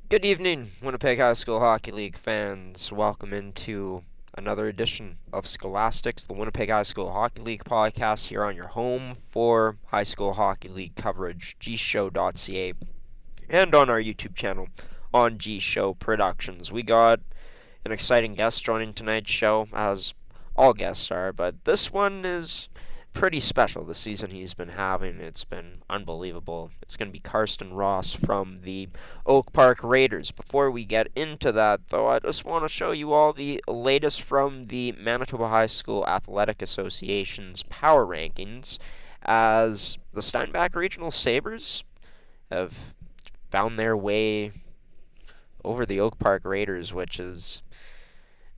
Good evening, Winnipeg High School Hockey League fans. Welcome into another edition of Scholasticks, the Winnipeg High School Hockey League podcast here on your home for high school hockey league coverage, gshow.ca, and on our YouTube channel on G Show Productions. We got an exciting guest joining tonight's show, as all guests are, but this one is pretty special. The season he's been having, it's been unbelievable. It's going to be Karsten Ross from the Oak Park Raiders. Before we get into that, though, I just want to show you all the latest from the Manitoba High School Athletic Association's power rankings, as the Steinbach Regional Sabres have found their way over the Oak Park Raiders, which is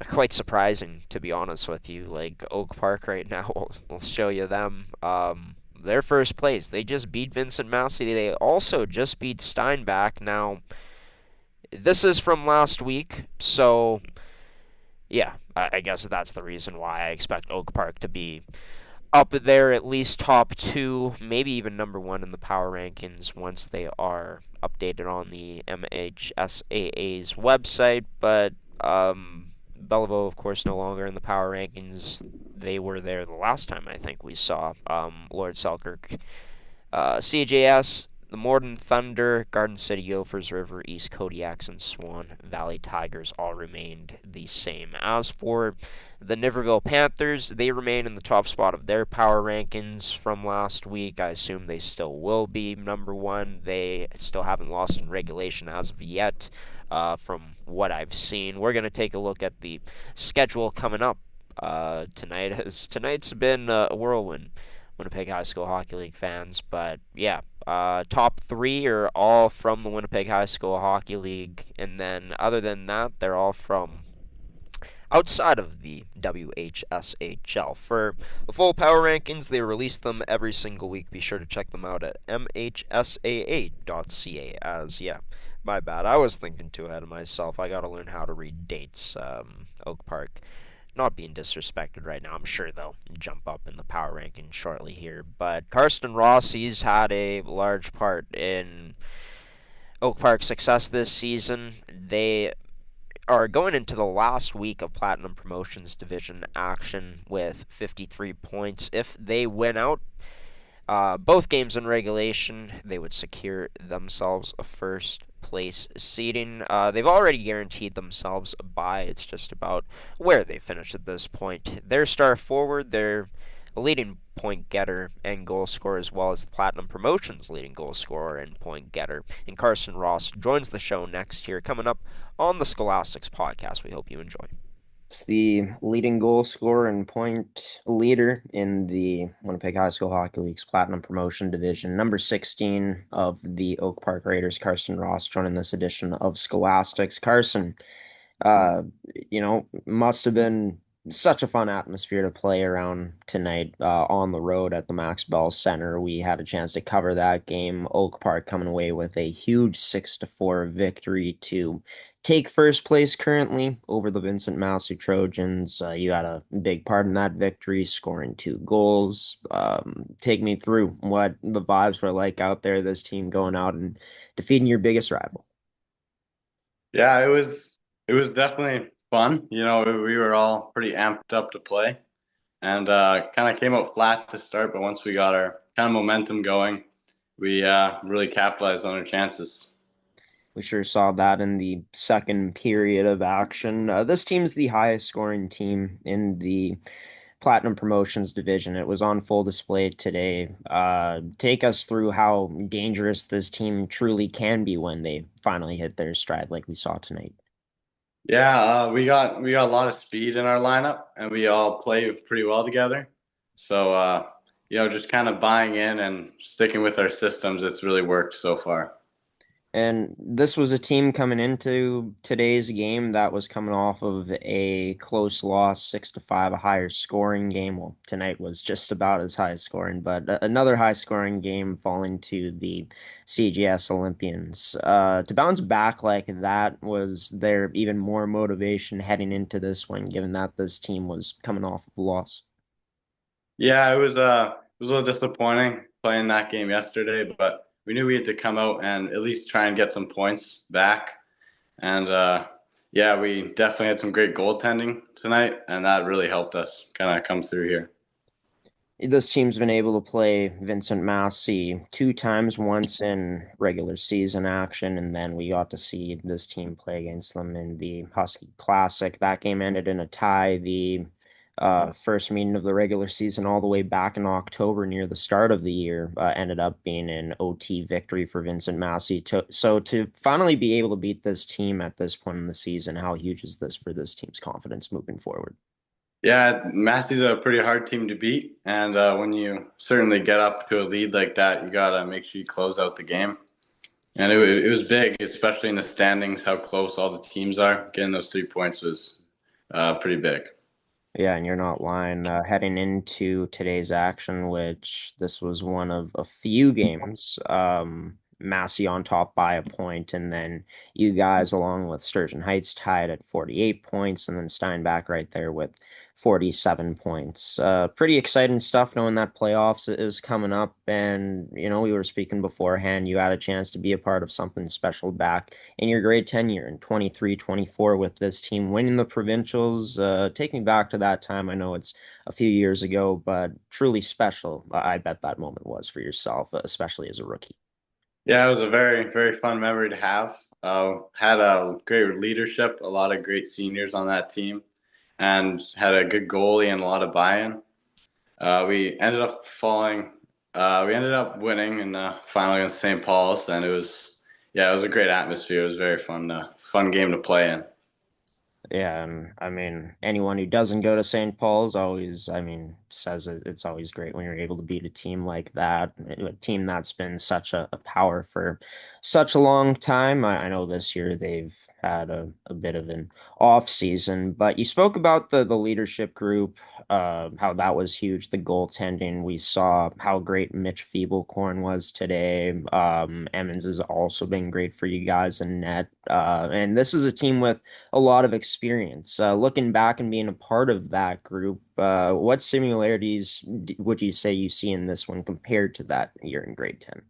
quite surprising, to be honest with you. Like, Oak Park right now, we'll show you them. They're first place. They just beat Vincent Massey. They also just beat Steinbach. Now, this is from last week, so yeah, I guess that's the reason why I expect Oak Park to be up there, at least top two, maybe even number one in the power rankings once they are updated on the MHSAA's website. But Belleville, of course, no longer in the power rankings. They were there the last time I think we saw Lord Selkirk. CJS, the Morden Thunder, Garden City Gophers, River East Kodiaks, and Swan Valley Tigers all remained the same. As for the Niverville Panthers, they remain in the top spot of their power rankings from last week. I assume they still will be number one. They still haven't lost in regulation as of yet, from what I've seen. We're going to take a look at the schedule coming up tonight, as tonight's been a whirlwind, Winnipeg High School Hockey League fans. But yeah, top three are all from the Winnipeg High School Hockey League, and then other than that, they're all from outside of the WHSHL. For the full power rankings, they release them every single week. Be sure to check them out at mhsaa.ca. As, yeah, my bad. I was thinking too ahead of myself. I gotta learn how to read dates. Oak Park. Not being disrespected right now. I'm sure they'll jump up in the power rankings shortly here. But Karsten Ross, he's had a large part in Oak Park's success this season. They are going into the last week of Platinum Promotions Division action with 53 points. If they win out both games in regulation, they would secure themselves a first place seeding. They've already guaranteed themselves a bye. It's just about where they finish at this point. Their star forward, their leading point getter and goal scorer, as well as the Platinum Promotions leading goal scorer and point getter, and Karsten Ross joins the show next year, coming up on the Scholasticks podcast. We hope you enjoy. It's the leading goal scorer and point leader in the Winnipeg High School Hockey League's Platinum Promotion Division. Number 16 of the Oak Park Raiders, Karsten Ross, joining this edition of Scholastics. Carson, uh, must have been such a fun atmosphere to play around tonight on the road at the Max Bell Center. We had a chance to cover that game. Oak Park coming away with a huge 6-4 victory to take first place currently over the Vincent Massey Trojans. You had a big part in that victory, scoring two goals. Take me through what the vibes were like out there, this team going out and defeating your biggest rival. Yeah, it was definitely fun. We were all pretty amped up to play and kind of came out flat to start, but once we got our kind of momentum going, we really capitalized on our chances. We sure saw that in the second period of action. This team's the highest scoring team in the Platinum Promotions division. It was on full display today. Take us through how dangerous this team truly can be when they finally hit their stride, like we saw tonight. Yeah, we got a lot of speed in our lineup, and we all play pretty well together. So just kind of buying in and sticking with our systems, it's really worked so far. And this was a team coming into today's game that was coming off of a close loss, 6-5, a higher scoring game. Well, tonight was just about as high scoring, but another high scoring game falling to the CGS Olympians. To bounce back like that, was there even more motivation heading into this one, given that this team was coming off of a loss? Yeah, it was a little disappointing playing that game yesterday, but we knew we had to come out and at least try and get some points back. And yeah, we definitely had some great goaltending tonight, and that really helped us kind of come through here. This team's been able to play Vincent Massey two times, once in regular season action, and then we got to see this team play against them in the Husky Classic. That game ended in a tie. The first meeting of the regular season, all the way back in October, near the start of the year, ended up being an OT victory for Vincent Massey. So to finally be able to beat this team at this point in the season, how huge is this for this team's confidence moving forward? Yeah, Massey's a pretty hard team to beat, and when you certainly get up to a lead like that, you gotta make sure you close out the game. And it was big, especially in the standings, how close all the teams are. Getting those 3 points was pretty big. Yeah, and you're not lying. Heading into today's action, which this was one of a few games, Massey on top by a point, and then you guys, along with Sturgeon Heights, tied at 48 points, and then Steinbach right there with 47 points. Pretty exciting stuff knowing that playoffs is coming up, and we were speaking beforehand. You had a chance to be a part of something special back in your grade 10 year in 23-24 with this team winning the provincials. Take me back to that time. I know it's a few years ago, but truly special. I bet that moment was for yourself, especially as a rookie. Yeah, it was a very, very fun memory to have. Had a great leadership, a lot of great seniors on that team, and had a good goalie and a lot of buy-in. We ended up falling. We ended up winning in the final against St. Paul's, and yeah, it was a great atmosphere. It was very fun, fun game to play in. Yeah, and I mean, anyone who doesn't go to St. Paul's always, says it's always great when you're able to beat a team like that, a team that's been such a power for such a long time. I know this year they've had a bit of an off season, but you spoke about the leadership group, how that was huge, the goaltending. We saw how great Mitch Feeblecorn was today. Emmons has also been great for you guys in net. And this is a team with a lot of experience. Looking back and being a part of that group, what similarities would you say you see in this one compared to that year in grade 10?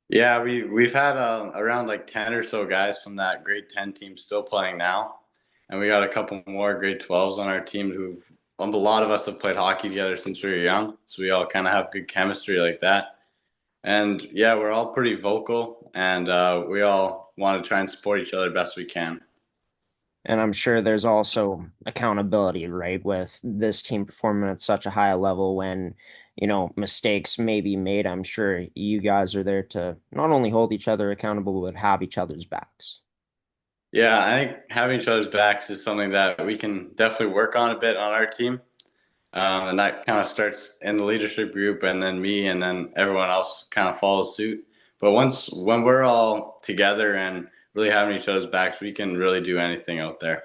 Yeah, we've had around like 10 or so guys from that grade 10 team still playing now, and we got a couple more grade 12s on our team who've a lot of us have played hockey together since we were young, so we all kind of have good chemistry like that. And yeah, we're all pretty vocal, and we all want to try and support each other best we can. And I'm sure there's also accountability, right? With this team performing at such a high level when, mistakes may be made. I'm sure you guys are there to not only hold each other accountable, but have each other's backs. Yeah, I think having each other's backs is something that we can definitely work on a bit on our team. And that kind of starts in the leadership group, and then me, and then everyone else kind of follows suit. But when we're all together and really having each other's backs, we can really do anything out there.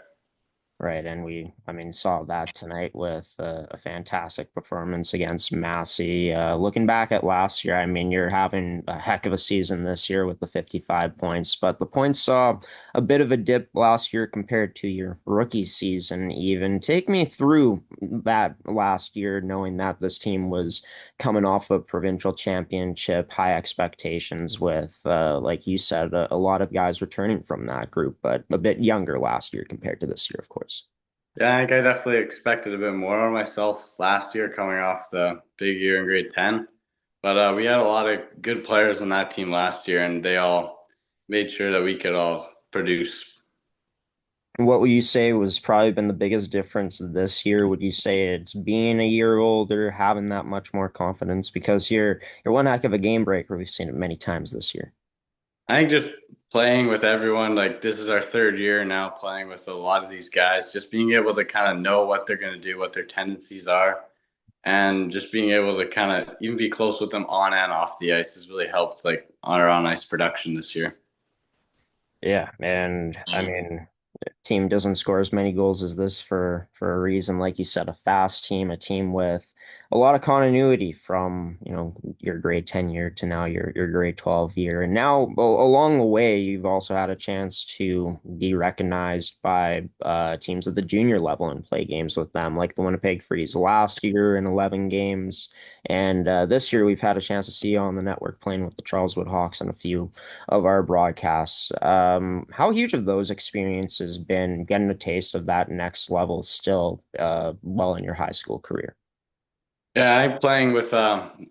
Right, and saw that tonight with a fantastic performance against Massey. Looking back at last year, you're having a heck of a season this year with the 55 points, but the points saw a bit of a dip last year compared to your rookie season. Even take me through that last year, knowing that this team was coming off a provincial championship, high expectations with, like you said, a lot of guys returning from that group, but a bit younger last year compared to this year, of course. Yeah, I think I definitely expected a bit more of myself last year coming off the big year in grade 10. But we had a lot of good players on that team last year, and they all made sure that we could all produce. What would you say was probably been the biggest difference this year? Would you say it's being a year older, having that much more confidence? Because you're one heck of a game breaker. We've seen it many times this year. I think just playing with everyone, like this is our third year now playing with a lot of these guys, just being able to kind of know what they're going to do, what their tendencies are, and just being able to kind of even be close with them on and off the ice has really helped like on our on ice production this year. Yeah, and team doesn't score as many goals as this for a reason. Like you said, a fast team, a team with a lot of continuity from, your grade 10 year to now your grade 12 year. And now along the way, you've also had a chance to be recognized by teams at the junior level and play games with them, like the Winnipeg Freeze last year in 11 games. And this year, we've had a chance to see you on the network playing with the Charleswood Hawks and a few of our broadcasts. How huge have those experiences been getting a taste of that next level still well in your high school career? Yeah, I think playing with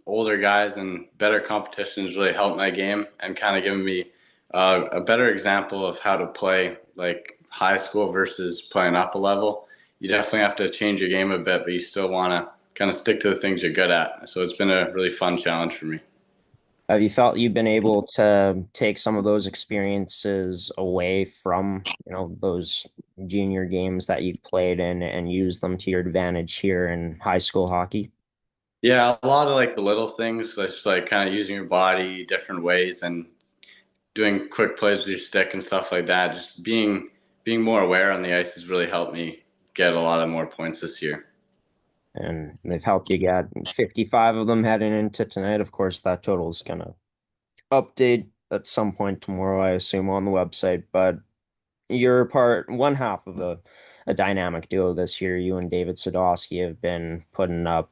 older guys and better competitions really helped my game and kind of given me a better example of how to play like high school versus playing up a level. You definitely have to change your game a bit, but you still want to kind of stick to the things you're good at. So it's been a really fun challenge for me. Have you felt you've been able to take some of those experiences away from, those junior games that you've played in and use them to your advantage here in high school hockey? Yeah, a lot of like the little things, just like kind of using your body different ways and doing quick plays with your stick and stuff like that. Just being more aware on the ice has really helped me get a lot of more points this year. And they've helped you get 55 of them heading into tonight. Of course, that total is gonna update at some point tomorrow, I assume, on the website. But you're one half of a dynamic duo this year. You and David Sadowski have been putting up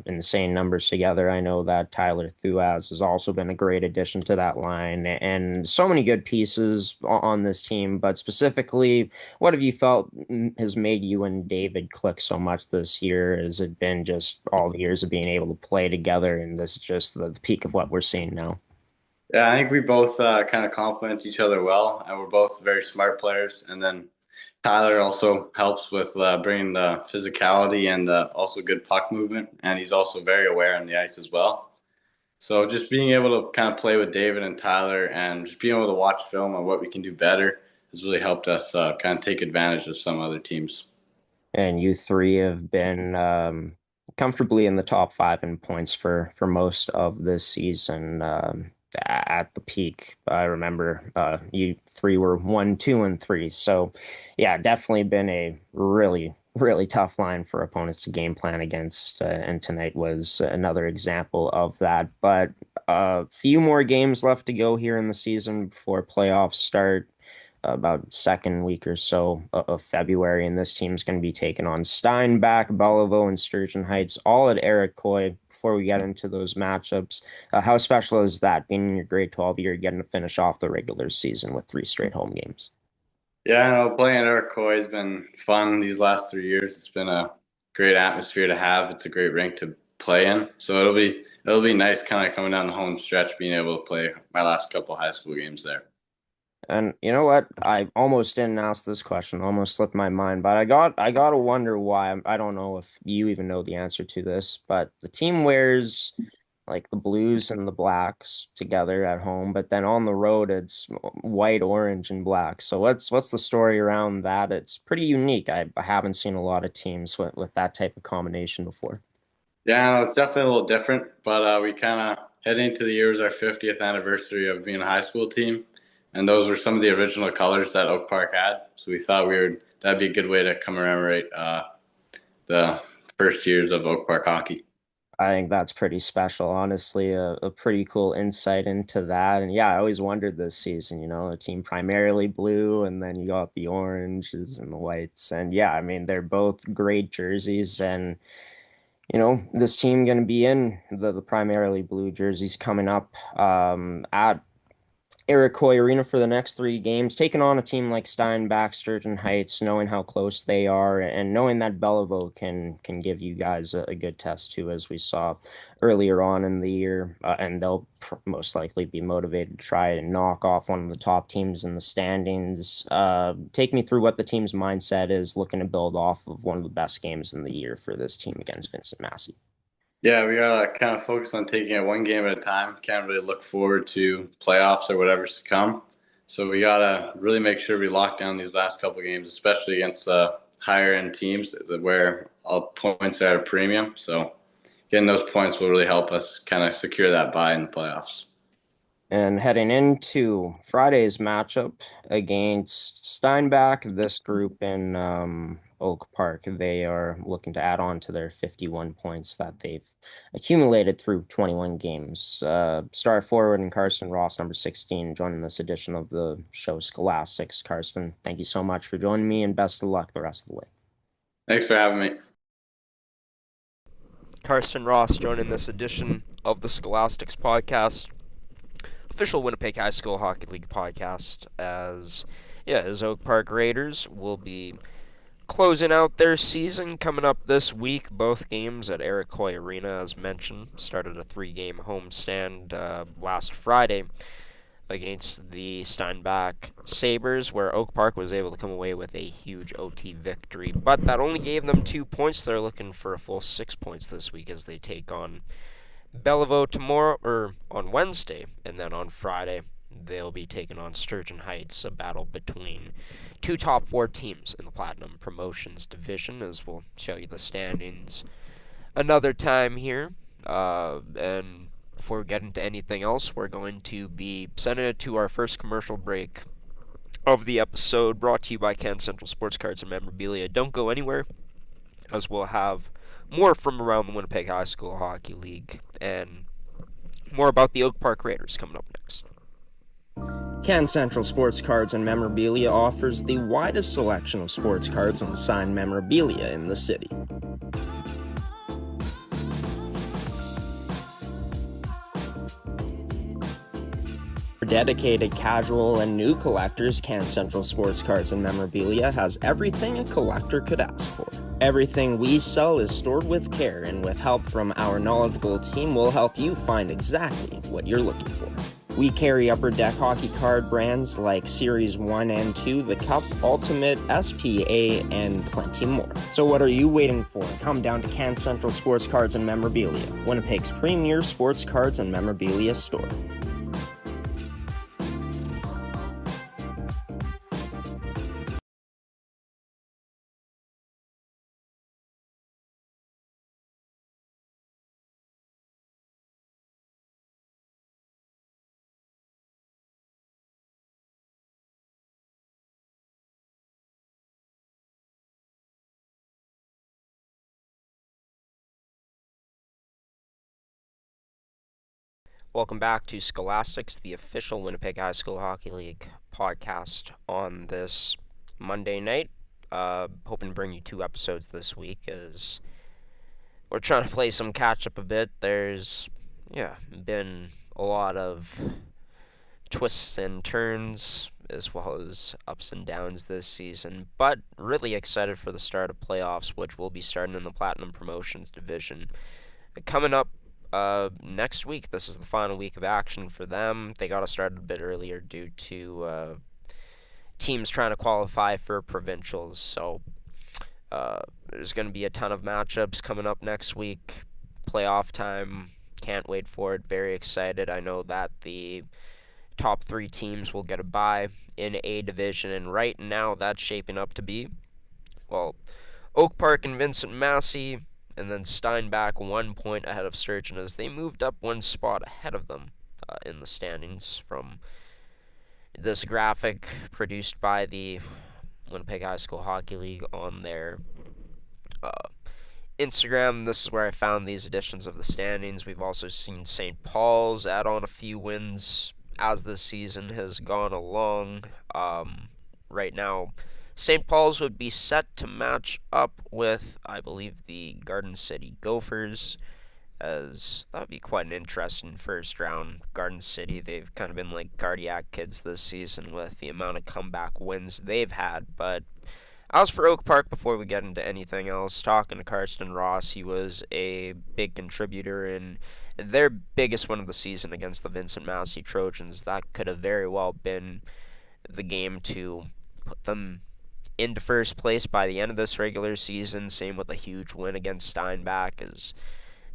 insane numbers together. I know that Tyler Thuaz has also been a great addition to that line, and so many good pieces on this team. But specifically, what have you felt has made you and David click so much this year? Has it been just all the years of being able to play together, and this is just the peak of what we're seeing now? Yeah, I think we both kind of complement each other well, and we're both very smart players. And then Tyler also helps with bringing the physicality and also good puck movement, and he's also very aware on the ice as well. So just being able to kind of play with David and Tyler and just being able to watch film on what we can do better has really helped us kind of take advantage of some other teams. And you three have been comfortably in the top five in points for most of this season. At the peak, I remember you three were 1, 2, and 3. So, yeah, definitely been a really, really tough line for opponents to game plan against. And tonight was another example of that. But a few more games left to go here in the season before playoffs start about second week or so of February, and this team's going to be taking on Steinbach, Belleville, and Sturgeon Heights, all at Eric Coy. Before we get into those matchups, how special is that being in your grade 12 year, getting to finish off the regular season with three straight home games? Yeah, I know playing at Iroquois has been fun these last 3 years. It's been a great atmosphere to have. It's a great rink to play in. So it'll be nice kind of coming down the home stretch, being able to play my last couple high school games there. And you know what? I almost didn't ask this question, almost slipped my mind, but I gotta wonder why. I don't know if you even know the answer to this, but the team wears like the blues and the blacks together at home, but then on the road it's white, orange, and black. So what's the story around that? It's pretty unique. I haven't seen a lot of teams with that type of combination before. Yeah, no, it's definitely a little different, but we kind of heading into the year was our 50th anniversary of being a high school team, and those were some of the original colors that Oak Park had. So we thought that'd be a good way to commemorate the first years of Oak Park hockey. I think that's pretty special, honestly, a pretty cool insight into that. And yeah, I always wondered this season, a team primarily blue, and then you got the oranges and the whites. And yeah, I mean, they're both great jerseys. And, this team going to be in the primarily blue jerseys coming up at Iroquois Arena for the next three games, taking on a team like Steinbach, Sturgeon Heights, knowing how close they are, and knowing that Belleville can give you guys a good test too, as we saw earlier on in the year, and they'll most likely be motivated to try and knock off one of the top teams in the standings. Take me through what the team's mindset is, looking to build off of one of the best games in the year for this team against Vincent Massey. Yeah, we gotta kind of focus on taking it one game at a time. Can't really look forward to playoffs or whatever's to come. So we gotta really make sure we lock down these last couple games, especially against the higher end teams where all points are at a premium. So getting those points will really help us kind of secure that bye in the playoffs. And heading into Friday's matchup against Steinbach, this group in Oak Park. They are looking to add on to their 51 points that they've accumulated through 21 games. Star forward and Karsten Ross, number 16, joining this edition of the show Scholasticks. Karsten, thank you so much for joining me, and best of luck the rest of the way. Thanks for having me. Karsten Ross joining this edition of the Scholasticks podcast, official Winnipeg High School Hockey League podcast, as his Oak Park Raiders will be closing out their season coming up this week. Both games at Eric Hoy Arena, as mentioned, started a 3-game homestand last Friday against the Steinbach Sabres, where Oak Park was able to come away with a huge OT victory. But that only gave them 2 points. They're looking for a full 6 points this week as they take on Belleville on Wednesday, and then on Friday they'll be taking on Sturgeon Heights, a battle between 2 top 4 teams in the Platinum Promotions Division, as we'll show you the standings another time here. And before we get into anything else, we're going to be sending it to our first commercial break of the episode, brought to you by Can Central Sports Cards and Memorabilia. Don't go anywhere, as we'll have more from around the Winnipeg High School Hockey League and more about the Oak Park Raiders coming up next. Can Central Sports Cards and Memorabilia offers the widest selection of sports cards and signed memorabilia in the city. For dedicated casual and new collectors, Can Central Sports Cards and Memorabilia has everything a collector could ask for. Everything we sell is stored with care, and with help from our knowledgeable team, we'll help you find exactly what you're looking for. We carry Upper Deck hockey card brands like Series 1 and 2, The Cup, Ultimate, SPA, and plenty more. So what are you waiting for? Come down to Can Central Sports Cards and Memorabilia, Winnipeg's premier sports cards and memorabilia store. Welcome back to Scholasticks, the official Winnipeg High School Hockey League podcast on this Monday night. Hoping to bring you 2 episodes this week as we're trying to play some catch-up a bit. There's, been a lot of twists and turns as well as ups and downs this season, but really excited for the start of playoffs, which will be starting in the Platinum Promotions Division. Coming up next week, this is the final week of action for them. They got to start a bit earlier due to teams trying to qualify for provincials. So there's going to be a ton of matchups coming up next week. Playoff time. Can't wait for it. Very excited. I know that the top 3 teams will get a bye in A division, and right now that's shaping up to be, Oak Park and Vincent Massey, and then Steinbach 1 point ahead of Sturgeon as they moved up 1 spot ahead of them in the standings from this graphic produced by the Winnipeg High School Hockey League on their Instagram. This is where I found these editions of the standings. We've also seen St. Paul's add on a few wins as this season has gone along. Right now, St. Paul's would be set to match up with, I believe, the Garden City Gophers, as that would be quite an interesting first round. Garden City, they've kind of been like cardiac kids this season with the amount of comeback wins they've had. But as for Oak Park, before we get into anything else, talking to Karsten Ross, he was a big contributor in their biggest win of the season against the Vincent Massey Trojans. That could have very well been the game to put them into first place by the end of this regular season. Same with a huge win against Steinbach, as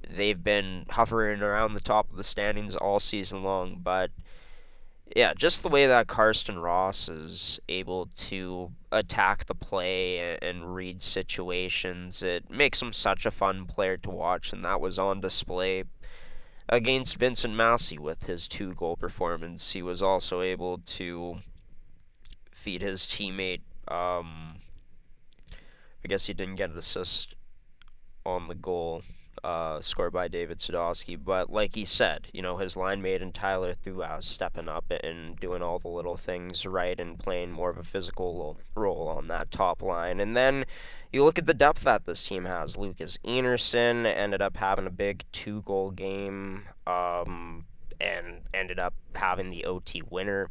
they've been hovering around the top of the standings all season long. But yeah, just the way that Karsten Ross is able to attack the play and read situations, it makes him such a fun player to watch, and that was on display against Vincent Massey with his 2-goal performance. He was also able to feed his teammate I guess he didn't get an assist on the goal scored by David Sadowski. But like he said, his line mate and Tyler Thuas stepping up and doing all the little things right and playing more of a physical role on that top line. And then you look at the depth that this team has. Lucas Enerson ended up having a big 2-goal game and ended up having the OT winner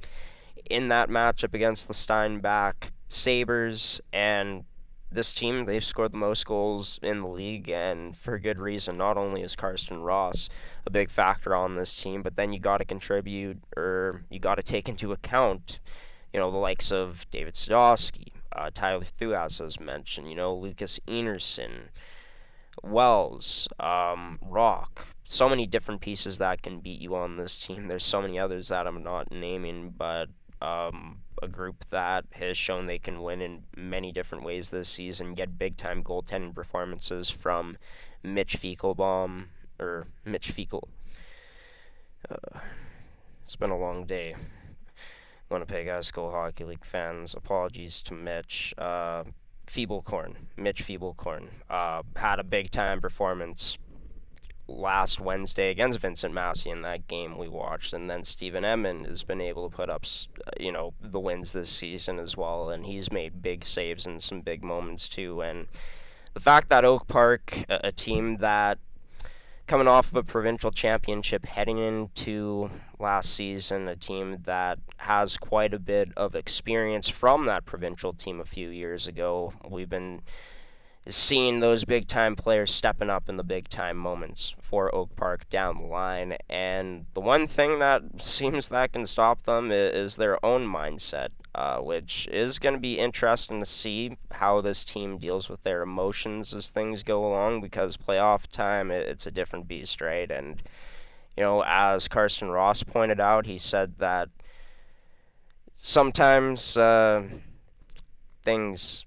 in that matchup against the Steinbach Sabres. And this team, they've scored the most goals in the league, and for good reason. Not only is Karsten Ross a big factor on this team, but then you got to contribute, or you got to take into account, the likes of David Sadowski, Tyler Thuas, as mentioned, Lucas Enerson, Wells, Rock. So many different pieces that can beat you on this team. There's so many others that I'm not naming, but a group that has shown they can win in many different ways this season, get big-time goaltending performances from Mitch Feekel. It's been a long day. Winnipeg High School Hockey League fans, apologies to Mitch. Mitch Feeblecorn, had a big-time performance last Wednesday against Vincent Massey in that game we watched, and then Stephen Emmond has been able to put up, the wins this season as well, and he's made big saves in some big moments too. And the fact that Oak Park, a team that coming off of a provincial championship heading into last season, a team that has quite a bit of experience from that provincial team a few years ago, we've been seeing those big-time players stepping up in the big-time moments for Oak Park down the line. And the one thing that seems that can stop them is their own mindset, which is going to be interesting to see how this team deals with their emotions as things go along, because playoff time, it's a different beast, right? And, as Karsten Ross pointed out, he said that sometimes things,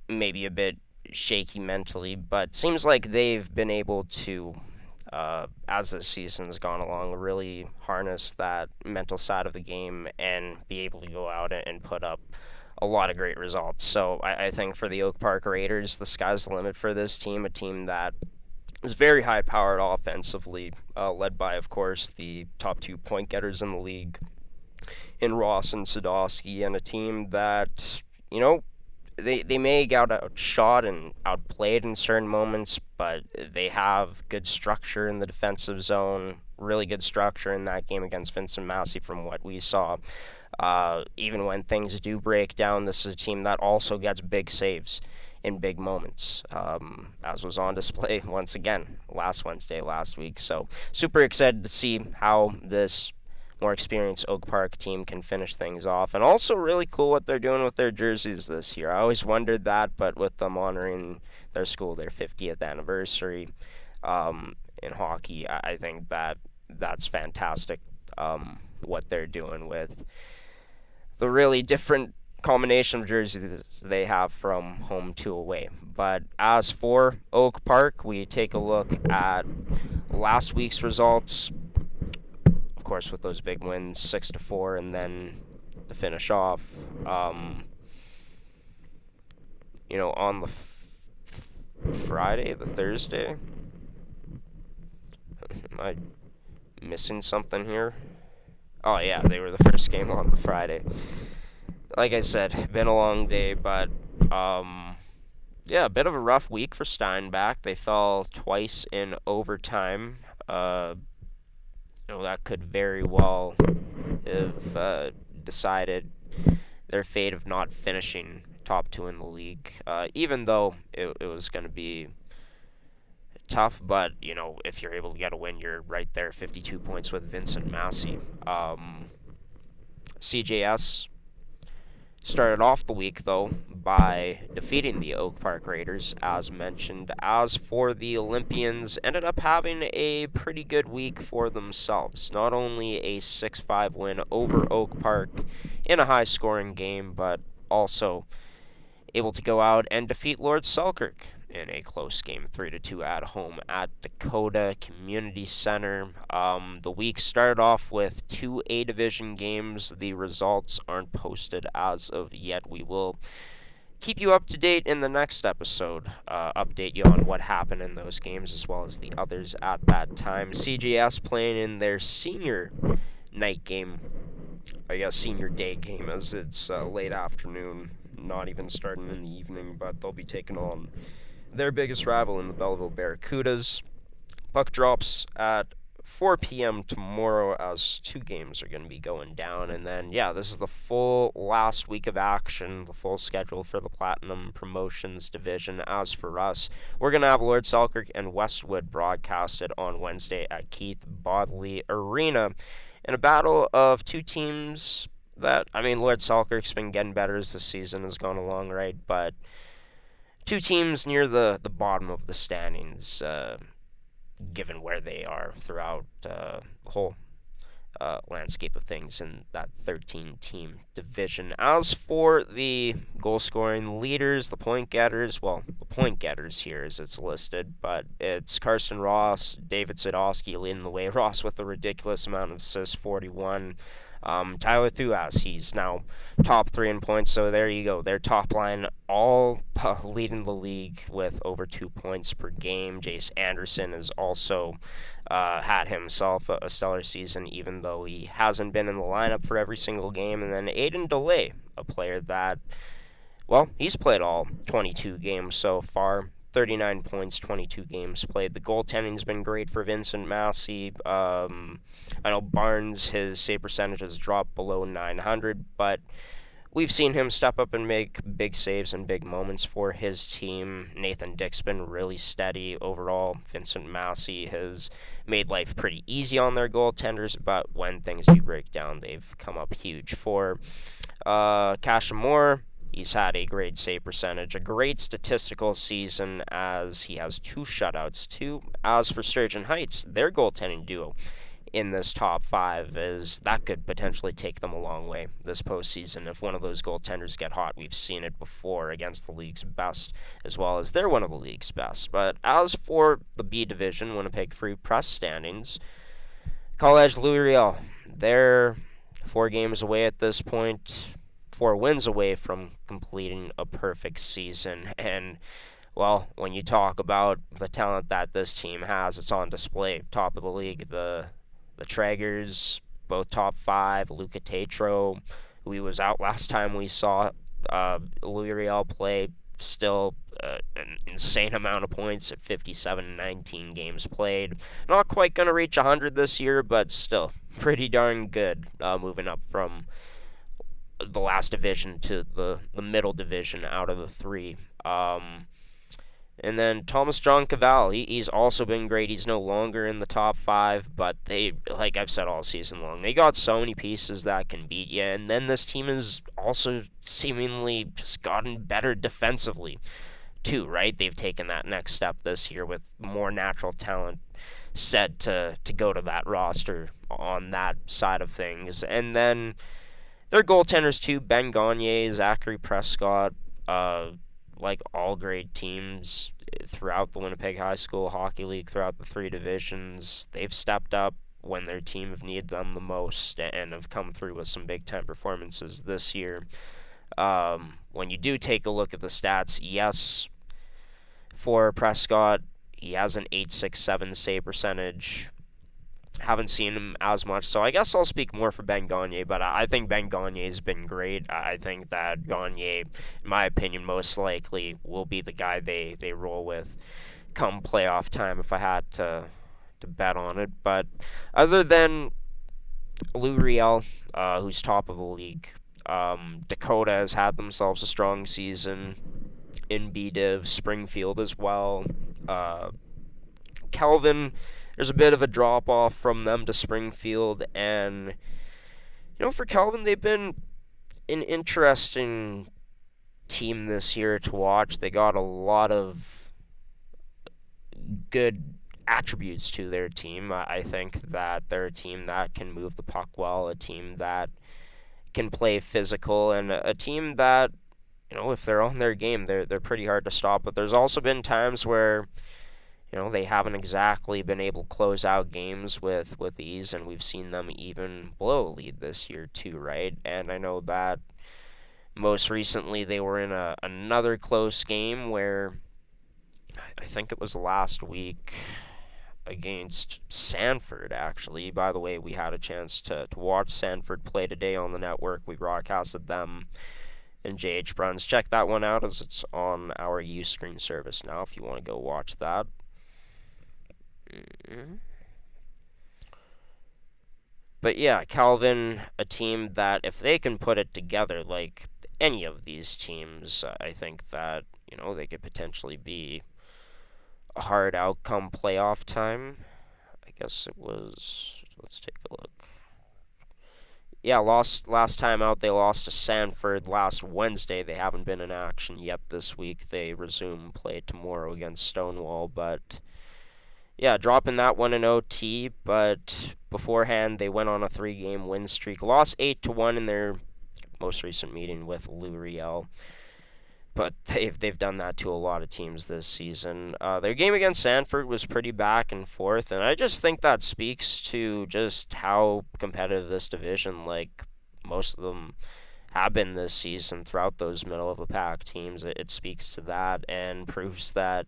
maybe a bit shaky mentally, but seems like they've been able to, as the season's gone along, really harness that mental side of the game and be able to go out and put up a lot of great results. So I think for the Oak Park Raiders, the sky's the limit for this team, a team that is very high-powered offensively, led by, of course, the top 2 point getters in the league in Ross and Sadowski, and a team that, they may get outshot and outplayed in certain moments, but they have good structure in the defensive zone, really good structure in that game against Vincent Massey from what we saw. Even when things do break down, this is a team that also gets big saves in big moments, as was on display once again last week. So super excited to see how this more experienced Oak Park team can finish things off. And also really cool what they're doing with their jerseys this year. I always wondered that, but with them honoring their 50th anniversary in hockey, I think that's fantastic, what they're doing with the really different combination of jerseys they have from home to away. But as for Oak Park, we take a look at last week's results. Of course, with those big wins, 6-4, and then to finish off, on the Friday, the Thursday. Am I missing something here? Oh yeah, they were the first game on the Friday. Like I said, been a long day, but a bit of a rough week for Steinbach. They fell twice in overtime. That could very well have decided their fate of not finishing top 2 in the league, even though it was going to be tough. But, if you're able to get a win, you're right there, 52 points with Vincent Massey. CJS started off the week, though, by defeating the Oak Park Raiders, as mentioned. As for the Olympians, ended up having a pretty good week for themselves. Not only a 6-5 win over Oak Park in a high-scoring game, but also able to go out and defeat Lord Selkirk in a close game, 3-2 at home at Dakota Community Center. The week started off with 2 A-Division games. The results aren't posted as of yet. We will keep you up to date in the next episode. Update you on what happened in those games as well as the others at that time. CGS playing in their senior night game, I guess senior day game, as it's late afternoon, not even starting in the evening, but they'll be taking on their biggest rival in the Belleville Barracudas. Puck drops at 4 p.m. tomorrow as two games are going to be going down. And then, yeah, this is the full last week of action, the full schedule for the Platinum Promotions Division. As for us, we're going to have Lord Selkirk and Westwood broadcasted on Wednesday at Keith Bodley Arena in a battle of two teams that, I mean, Lord Selkirk's been getting better as the season has gone along, right? But two teams near the bottom of the standings, given where they are throughout the whole landscape of things in that 13-team division. As for the goal-scoring leaders, the point getters, well, the point getters here as it's listed, but it's Karsten Ross, David Sadowski leading the way. Ross with a ridiculous amount of assists, 41. Tyler Thuas, he's now top 3 in points, so there you go. Their top line all leading the league with over 2 points per game. Jace Anderson has also had himself a stellar season, even though he hasn't been in the lineup for every single game. And then Aiden DeLay, a player that, well, he's played all 22 games so far. 39 points, 22 games played. The goaltending's been great for Vincent Massey. I know Barnes, his save percentage has dropped below 900, but we've seen him step up and make big saves and big moments for his team. Nathan Dick's been really steady overall. Vincent Massey has made life pretty easy on their goaltenders, but when things do break down, they've come up huge. For Cashmore, he's had a great save percentage, a great statistical season as he has 2 shutouts too. As for Sturgeon Heights, their goaltending duo in this top 5 is that could potentially take them a long way this postseason. If one of those goaltenders get hot, we've seen it before against the league's best, as well as they're one of the league's best. But as for the B division, Winnipeg Free Press standings, College Louis Riel, they're 4 games away at this point. 4 wins away from completing a perfect season. And, well, when you talk about the talent that this team has, it's on display. Top of the league, the Traegers, both top 5. Luca Tatro, who he was out last time we saw Louis Riel play, still an insane amount of points at 57 and 19 games played. Not quite going to reach 100 this year, but still pretty darn good, moving up from the last division to the middle division out of the 3. And then Thomas John Cavall, he's also been great. He's no longer in the top 5, but they, like I've said all season long, they got so many pieces that can beat you. And then this team has also seemingly just gotten better defensively too, right? They've taken that next step this year with more natural talent set to go to that roster on that side of things. And then their goaltenders too, Ben Gagne, Zachary Prescott, like all great teams throughout the Winnipeg High School Hockey League, throughout the 3 divisions, they've stepped up when their team have needed them the most and have come through with some big-time performances this year. When you do take a look at the stats, yes, for Prescott, he has an .867 save percentage. Haven't seen him as much, so I guess I'll speak more for Ben Gagne, but I think Ben Gagne's been great. I think that Gagne, in my opinion, most likely will be the guy they roll with come playoff time if I had to bet on it. But other than Lou Riel, who's top of the league, Dakota has had themselves a strong season in B-Div, Springfield as well. Kelvin, there's a bit of a drop-off from them to Springfield, and, for Kelvin, they've been an interesting team this year to watch. They got a lot of good attributes to their team. I think that they're a team that can move the puck well, a team that can play physical, and a team that, if they're on their game, they're pretty hard to stop. But there's also been times where they haven't exactly been able to close out games with ease, and we've seen them even blow a lead this year too, right? And I know that Most recently, they were in another close game where I think it was last week against Sanford, actually. By the way, we had a chance to watch Sanford play today on the network. We broadcasted them in JH Bruns. Check that one out as it's on our Ustream service now if you want to go watch that. But yeah, Calvin, a team that if they can put it together like any of these teams, I think that, they could potentially be a hard outcome playoff time. I guess it was, let's take a look. Yeah, last time out they lost to Sanford last Wednesday. They haven't been in action yet this week. They resume play tomorrow against Stonewall, but yeah, dropping that one in OT, but beforehand they went on a 3-game win streak. Lost 8-1 in their most recent meeting with Luriel. But they've done that to a lot of teams this season. Their game against Sanford was pretty back and forth, and I just think that speaks to just how competitive this division, like most of them have been this season throughout those middle of the pack teams. It speaks to that and proves that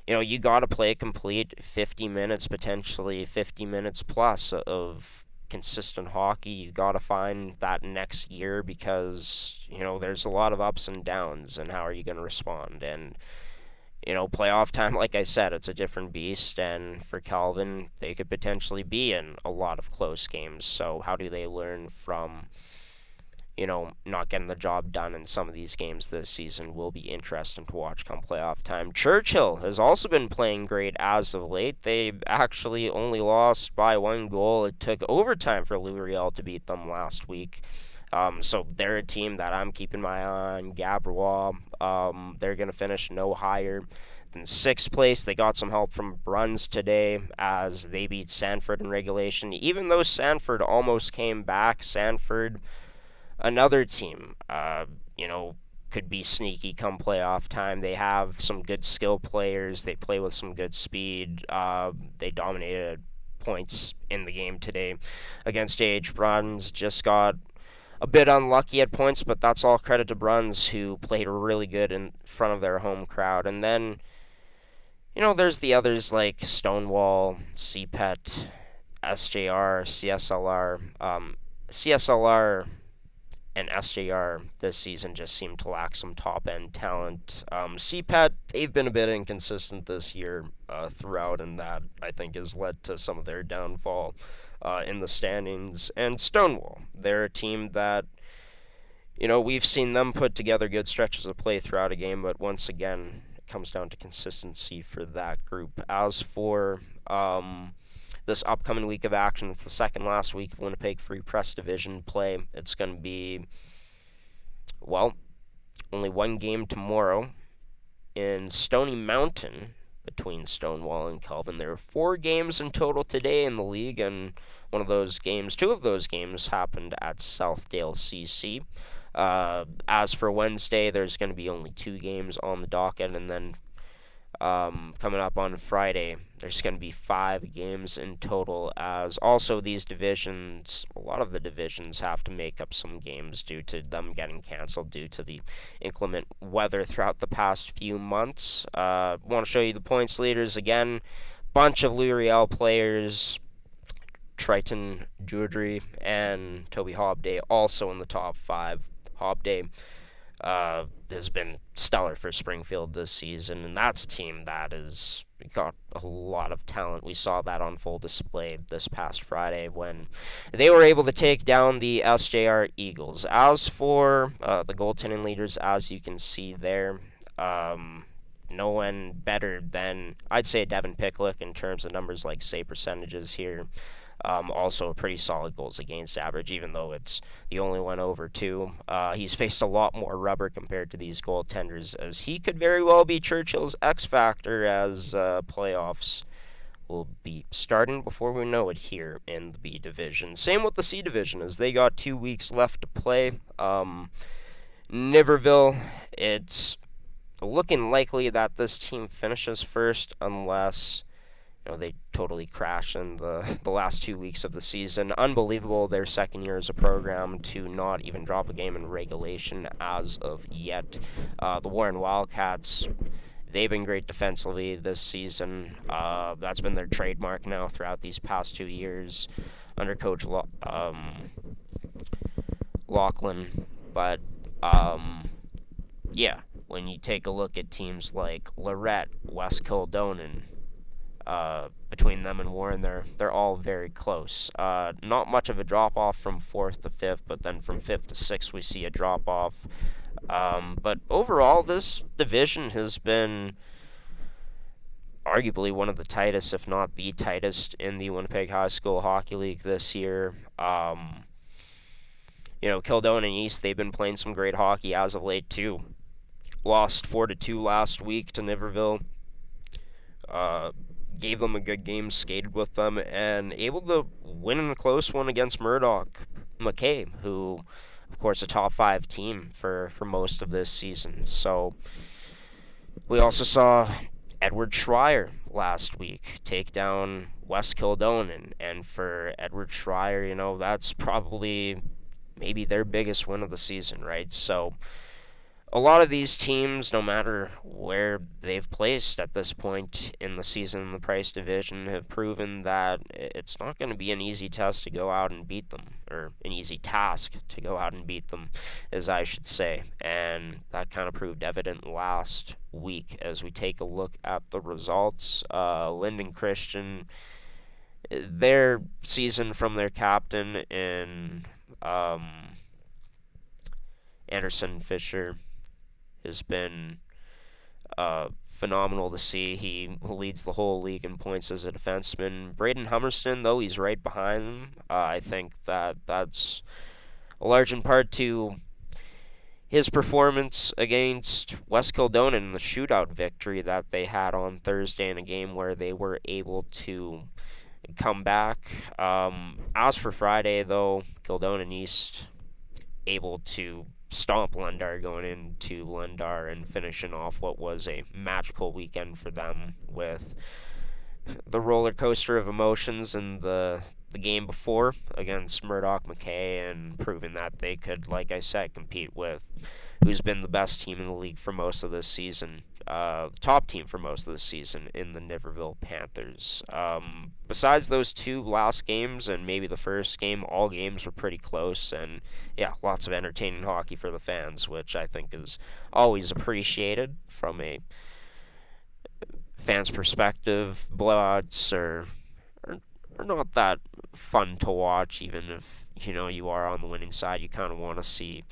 you got to play complete 50 minutes, potentially 50 minutes plus of consistent hockey. You got to find that next year because, there's a lot of ups and downs, and how are you going to respond? And, playoff time, like I said, it's a different beast, and for Calvin, they could potentially be in a lot of close games. So how do they learn from not getting the job done in some of these games this season? Will be interesting to watch come playoff time. Churchill has also been playing great as of late. They actually only lost by 1 goal. It took overtime for Luriel to beat them last week. So they're a team that I'm keeping my eye on. Gabrois, they're going to finish no higher than 6th place. They got some help from Bruns today as they beat Sanford in regulation. Even though Sanford almost came back, Sanford, another team, could be sneaky come playoff time. They have some good skill players. They play with some good speed. They dominated points in the game today against JH Bruns. Just got a bit unlucky at points, but that's all credit to Bruns, who played really good in front of their home crowd. And then, there's the others like Stonewall, CPET, SJR, CSLR. CSLR and SJR this season just seem to lack some top-end talent. CPET, they've been a bit inconsistent this year throughout, and that, I think, has led to some of their downfall in the standings. And Stonewall, they're a team that, we've seen them put together good stretches of play throughout a game, but once again, it comes down to consistency for that group. As for this upcoming week of action, it's the second last week of Winnipeg Free Press Division play. It's going to be, only one game tomorrow in Stony Mountain between Stonewall and Calvin. There are 4 games in total today in the league, and two of those games happened at Southdale CC. As for Wednesday, there's going to be only 2 games on the docket, and then coming up on Friday, there's going to be 5 games in total, as also these divisions, a lot of the divisions have to make up some games due to them getting canceled due to the inclement weather throughout the past few months. Want to show you the points leaders again. Bunch of Luriel players, Triton Jewelry and Toby Hobday also in the top 5. Hobday has been stellar for Springfield this season, and that's a team that has got a lot of talent. We saw that on full display this past Friday when they were able to take down the SJR Eagles. As for the goaltending leaders, as you can see there, no one better than, I'd say, Devin Picklick in terms of numbers like save percentages here. Also a pretty solid goals against average, even though it's the only one over 2. He's faced a lot more rubber compared to these goaltenders, as he could very well be Churchill's X factor as playoffs will be starting before we know it here in the B division. Same with the C division, as they got 2 weeks left to play. Niverville, it's looking likely that this team finishes first unless they totally crashed in the last 2 weeks of the season. Unbelievable, their second year as a program to not even drop a game in regulation as of yet. The Warren Wildcats, they've been great defensively this season. That's been their trademark now throughout these past 2 years under Coach Lachlan. But yeah, when you take a look at teams like Lorette, West Kildonan, between them and Warren, they're all very close. Not much of a drop off from fourth to fifth, but then from fifth to sixth we see a drop off. But overall, this division has been arguably one of the tightest, if not the tightest, in the Winnipeg High School Hockey League this year. Kildonan East, they've been playing some great hockey as of late too. Lost 4-2 last week to Niverville. Gave them a good game, skated with them, and able to win in a close one against Murdoch McKay, who, of course, a top 5 team for most of this season. So we also saw Edward Schreier last week take down West Kildonan, and for Edward Schreier, that's probably maybe their biggest win of the season, right? So a lot of these teams, no matter where they've placed at this point in the season in the Price Division, have proven that it's not going to be an easy test to go out and beat them, or an easy task to go out and beat them, as I should say. And that kind of proved evident last week as we take a look at the results. Linden Christian, their season from their captain in Anderson Fisher has been phenomenal to see. He leads the whole league in points as a defenseman. Braden Hummerston, though, he's right behind him. I think that's a large in part to his performance against West Kildonan in the shootout victory that they had on Thursday in a game where they were able to come back. As for Friday, though, Kildonan East able to stomp Lundar going into Lundar and finishing off what was a magical weekend for them with the roller coaster of emotions in the game before against Murdoch McKay, and proving that they could, like I said, compete with who's been the best team in the league for most of this season, top team for most of the season in the Niverville Panthers. Besides those 2 last games and maybe the first game, all games were pretty close, and yeah, lots of entertaining hockey for the fans, which I think is always appreciated from a fan's perspective. Blowouts are not that fun to watch, even if you are on the winning side. You kind of want to see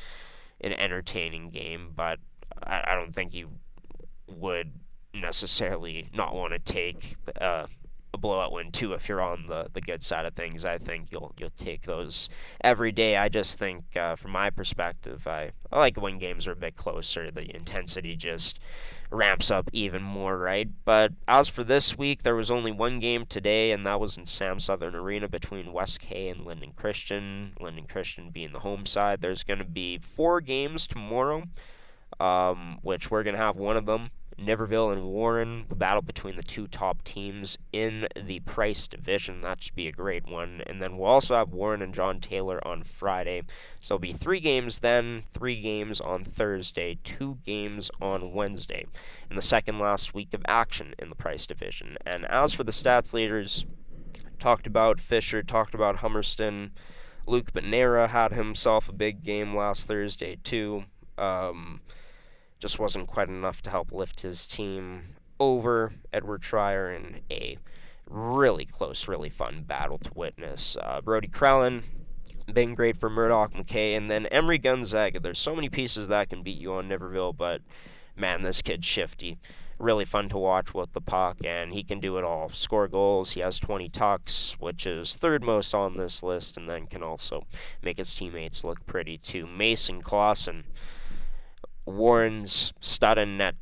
an entertaining game, but I don't think you would necessarily not want to take a blowout win too if you're on the good side of things. I think you'll take those every day. I just think from my perspective, I like when games are a bit closer. The intensity just ramps up even more, right? But as for this week, there was only one game today, and that was in Sam Southern Arena between West K and Linden Christian. Linden Christian being the home side. There's going to be 4 games tomorrow, which we're going to have one of them. Niverville and Warren, the battle between the 2 top teams in the Price Division. That should be a great one. And then we'll also have Warren and John Taylor on Friday. So it'll be 3 games then, 3 games on Thursday, 2 games on Wednesday, in the second last week of action in the Price Division. And as for the stats leaders, talked about Fisher, talked about Hummerston. Luke Benera had himself a big game last Thursday too. Just wasn't quite enough to help lift his team over Edward Schreier in a really close, really fun battle to witness. Brody Krellin, been great for Murdoch McKay, and then Emery Gonzaga. There's so many pieces that can beat you on Niverville, but man, this kid's shifty. Really fun to watch with the puck, and he can do it all. Score goals, he has 20 tucks, which is 3rd most on this list, and then can also make his teammates look pretty too. Mason Clausen, Warren's stud at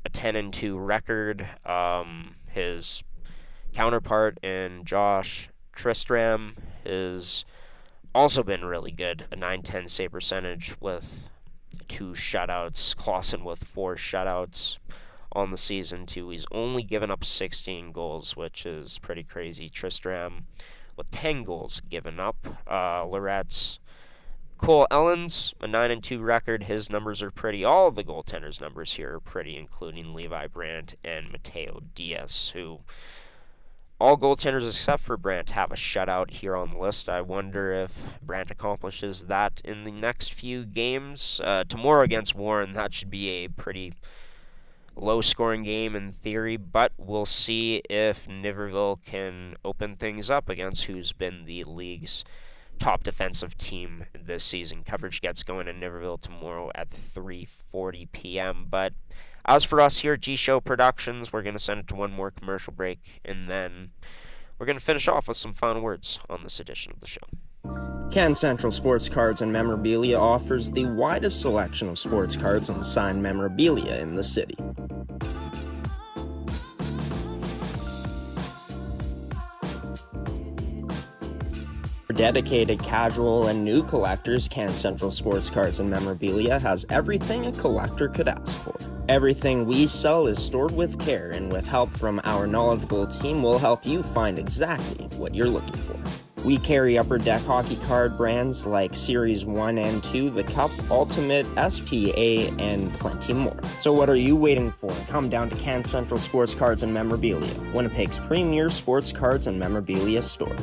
a 10-2 record. His counterpart in Josh Tristram has also been really good. A .910 save percentage with 2 shutouts. Clausen with 4 shutouts. on the season, too. He's only given up 16 goals, which is pretty crazy. Tristram with 10 goals given up. Loretz, Cole Ellens, a 9-2 record. His numbers are pretty. All of the goaltenders' numbers here are pretty, including Levi Brandt and Mateo Diaz, who all goaltenders except for Brandt have a shutout here on the list. I wonder if Brandt accomplishes that in the next few games. Tomorrow against Warren, that should be a pretty low-scoring game in theory, but we'll see if Niverville can open things up against who's been the league's top defensive team this season. Coverage gets going in Niverville tomorrow at 3:40 p.m., but as for us here at G Show Productions, we're going to send it to one more commercial break, and then we're going to finish off with some final words on this edition of the show. Can Central Sports Cards and Memorabilia offers the widest selection of sports cards and signed memorabilia in the city. For dedicated casual and new collectors, Can Central Sports Cards and Memorabilia has everything a collector could ask for. Everything we sell is stored with care, and with help from our knowledgeable team, we'll help you find exactly what you're looking for. We carry Upper Deck hockey card brands like Series 1 and 2, the Cup, Ultimate, SPA, and plenty more. So what are you waiting for? Come down to Can Central Sports Cards and Memorabilia, Winnipeg's premier sports cards and memorabilia store.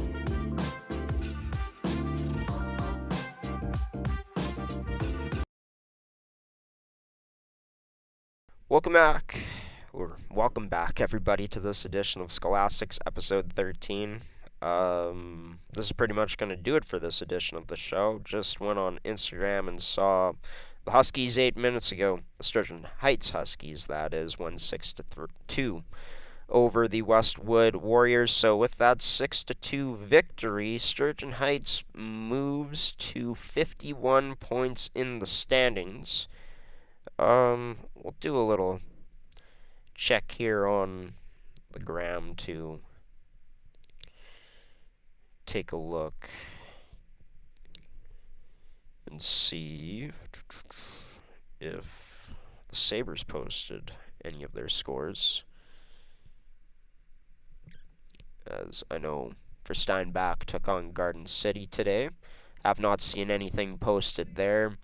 Welcome back, everybody, to this edition of Scholasticks, episode 13. This is pretty much going to do it for this edition of the show. Just went on Instagram and saw the Huskies 8 minutes ago. The Sturgeon Heights Huskies, that is, won 6-2 over the Westwood Warriors. So with that 6-2 victory, Sturgeon Heights moves to 51 points in the standings. We'll do a little check here on the gram to take a look and see if the Sabres posted any of their scores. As I know, for Steinbach took on Garden City today. Have not seen anything posted there.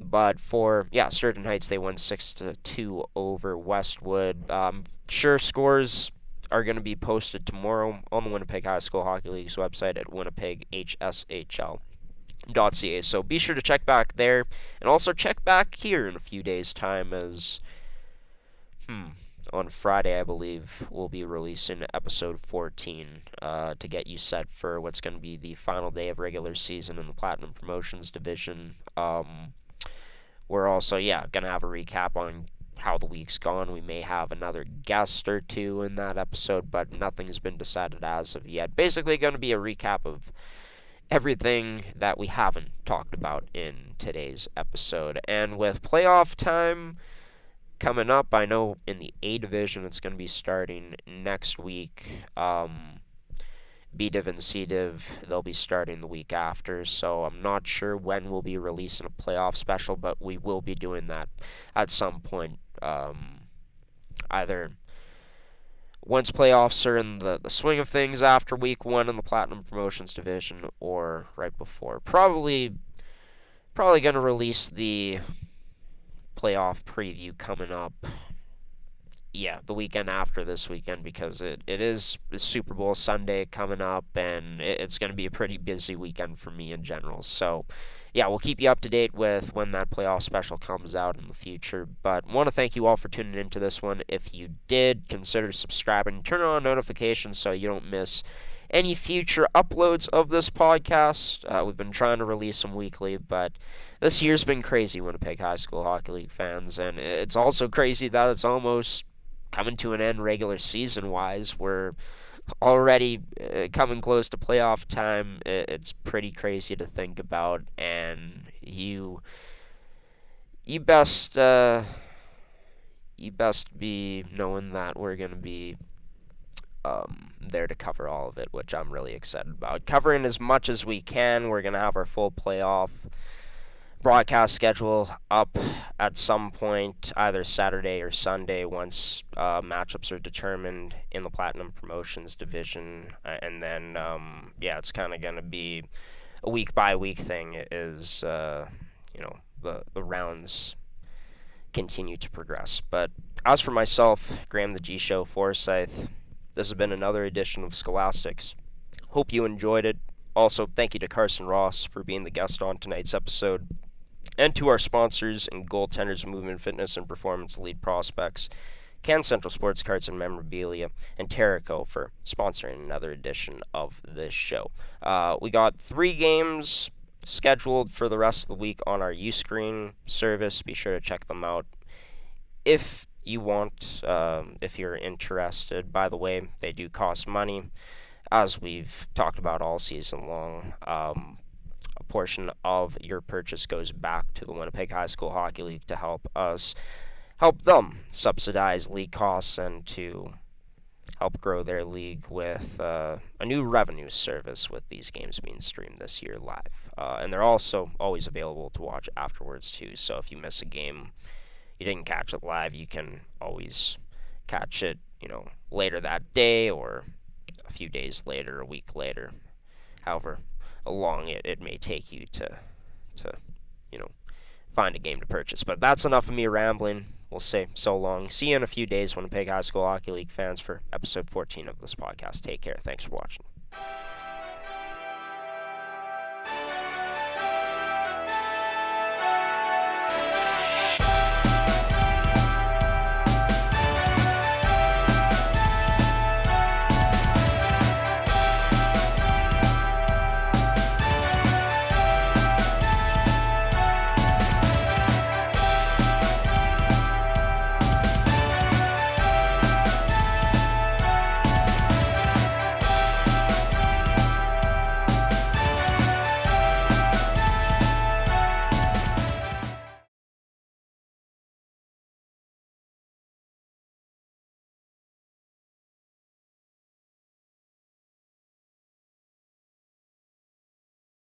But for, Sturgeon Heights, they won 6-2 over Westwood. Sure, scores are going to be posted tomorrow on the Winnipeg High School Hockey League's website at winnipeghshl.ca. So be sure to check back there, and also check back here in a few days' time as, on Friday, I believe, we'll be releasing episode 14 to get you set for what's going to be the final day of regular season in the Platinum Promotions Division. We're also, going to have a recap on how the week's gone. We may have another guest or two in that episode, but nothing's been decided as of yet. Basically going to be a recap of everything that we haven't talked about in today's episode. And with playoff time coming up, I know in the A Division it's going to be starting next week. B Div and C Div, they'll be starting the week after, so I'm not sure when we'll be releasing a playoff special, but we will be doing that at some point, either once playoffs are in the swing of things after week 1 in the Platinum Promotions Division, or right before. Probably going to release the playoff preview coming up, the weekend after this weekend, because it is Super Bowl Sunday coming up, and it's going to be a pretty busy weekend for me in general. So, we'll keep you up to date with when that playoff special comes out in the future. But want to thank you all for tuning into this one. If you did, consider subscribing, turn on notifications so you don't miss any future uploads of this podcast. We've been trying to release them weekly, but this year's been crazy, Winnipeg High School Hockey League fans, and it's also crazy that it's almost coming to an end regular season-wise. We're already coming close to playoff time. It's pretty crazy to think about, and you best be knowing that we're going to be there to cover all of it, which I'm really excited about. Covering as much as we can. We're going to have our full playoff broadcast schedule up at some point, either Saturday or Sunday, once matchups are determined in the Platinum Promotions division. And then, it's kind of going to be a week by week thing as the rounds continue to progress. But as for myself, Graham the G Show Forsyth, this has been another edition of Scholastics. Hope you enjoyed it. Also, thank you to Karsten Ross for being the guest on tonight's episode, and to our sponsors in Goaltenders, Movement Fitness, and Performance Elite Prospects, Can Central Sports Cards and Memorabilia, and Terrico for sponsoring another edition of this show. We got 3 games scheduled for the rest of the week on our Uscreen service. Be sure to check them out if you want, if you're interested. By the way, they do cost money, as we've talked about all season long. A portion of your purchase goes back to the Winnipeg High School Hockey League to help them subsidize league costs and to help grow their league with a new revenue service with these games being streamed this year live. And they're also always available to watch afterwards too, so if you miss a game, you didn't catch it live, you can always catch it, later that day or a few days later, a week later, however long it may take you to find a game to purchase. But that's enough of me rambling. We'll say so long. See you in a few days, Winnipeg High School Hockey League fans, for episode 14 of this podcast. Take care. Thanks for watching.